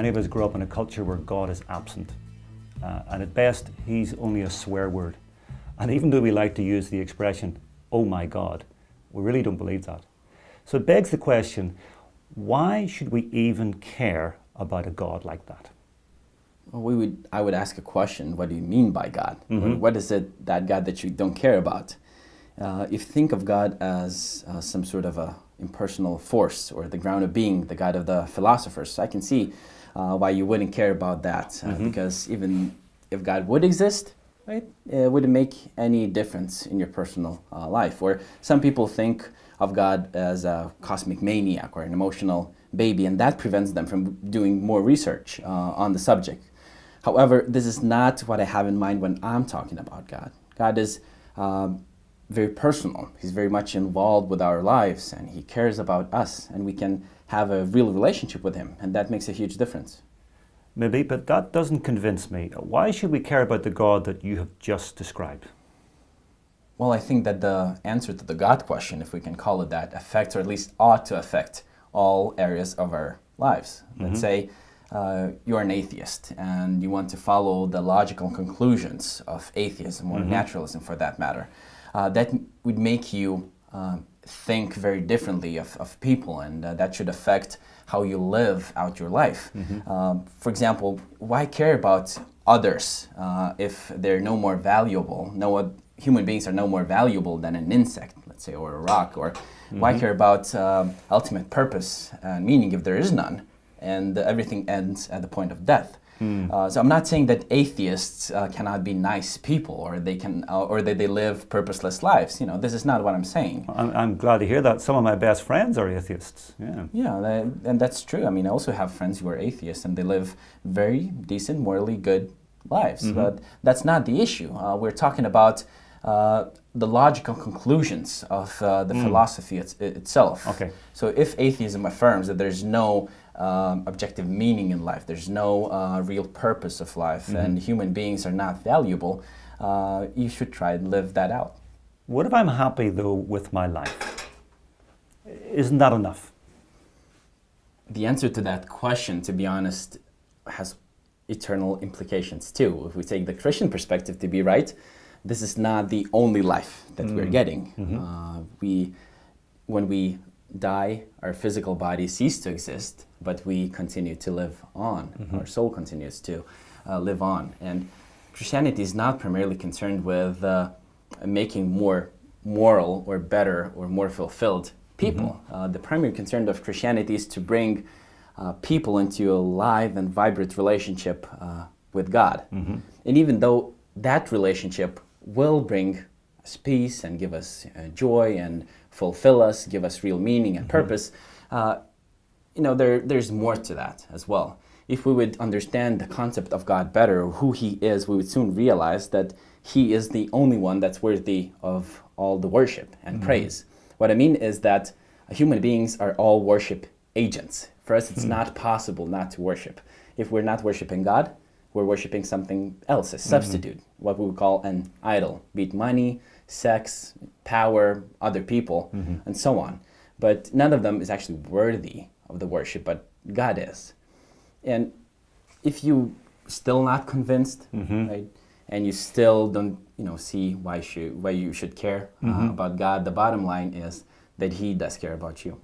Many of us grew up in a culture where God is absent. And at best, he's only a swear word. And even though we like to use the expression, oh my God, we really don't believe that. So it begs the question, why should we even care about a God like that? Well, I would ask a question, what do you mean by God? Or what is it, that God that you don't care about? If you think of God as some sort of a impersonal force or the ground of being, the God of the philosophers, I can see why you wouldn't care about that. Because even if God would exist, right, it wouldn't make any difference in your personal life. Or some people think of God as a cosmic maniac or an emotional baby, and that prevents them from doing more research on the subject. However, this is not what I have in mind when I'm talking about God. God is very personal. He's very much involved with our lives, and he cares about us, and we can have a real relationship with him, and that makes a huge difference. Maybe, but that doesn't convince me. Why should we care about the God that you have just described? Well, I think that the answer to the God question, if we can call it that, affects, or at least ought to affect, all areas of our lives. Let's say you're an atheist and you want to follow the logical conclusions of atheism or naturalism for that matter. That would make you think very differently of people, and that should affect how you live out your life. For example, why care about others if they're no more valuable? Human beings are no more valuable than an insect, let's say, or a rock. Or why care about ultimate purpose and meaning if there is none, and everything ends at the point of death? So I'm not saying that atheists cannot be nice people, or they can, or that they live purposeless lives. You know, this is not what I'm saying. I'm glad to hear that. Some of my best friends are atheists. Yeah, and that's true. I mean, I also have friends who are atheists, and they live very decent, morally good lives. But that's not the issue. We're talking about the logical conclusions of the philosophy itself. Okay. So if atheism affirms that there's no objective meaning in life, there's no real purpose of life, and human beings are not valuable, you should try and live that out. What if I'm happy, though, with my life? Isn't that enough? The answer to that question, to be honest, has eternal implications too. If we take the Christian perspective to be right, this is not the only life that we're getting. When we die, our physical body ceases to exist, but we continue to live on. Our soul continues to live on. And Christianity is not primarily concerned with making more moral or better or more fulfilled people. The primary concern of Christianity is to bring people into a live and vibrant relationship with God. And even though that relationship will bring us peace and give us joy and fulfill us, give us real meaning and purpose, there's more to that as well. If we would understand the concept of God better, or who he is, we would soon realize that he is the only one that's worthy of all the worship and praise. What I mean is that human beings are all worship agents. For us, it's not possible not to worship. If we're not worshiping God, we're worshiping something else, a substitute, what we would call an idol, be it money, sex, power, other people, and so on. But none of them is actually worthy of the worship, but God is. And if you still not convinced, right, and you still don't, see why you should care about God, the bottom line is that he does care about you.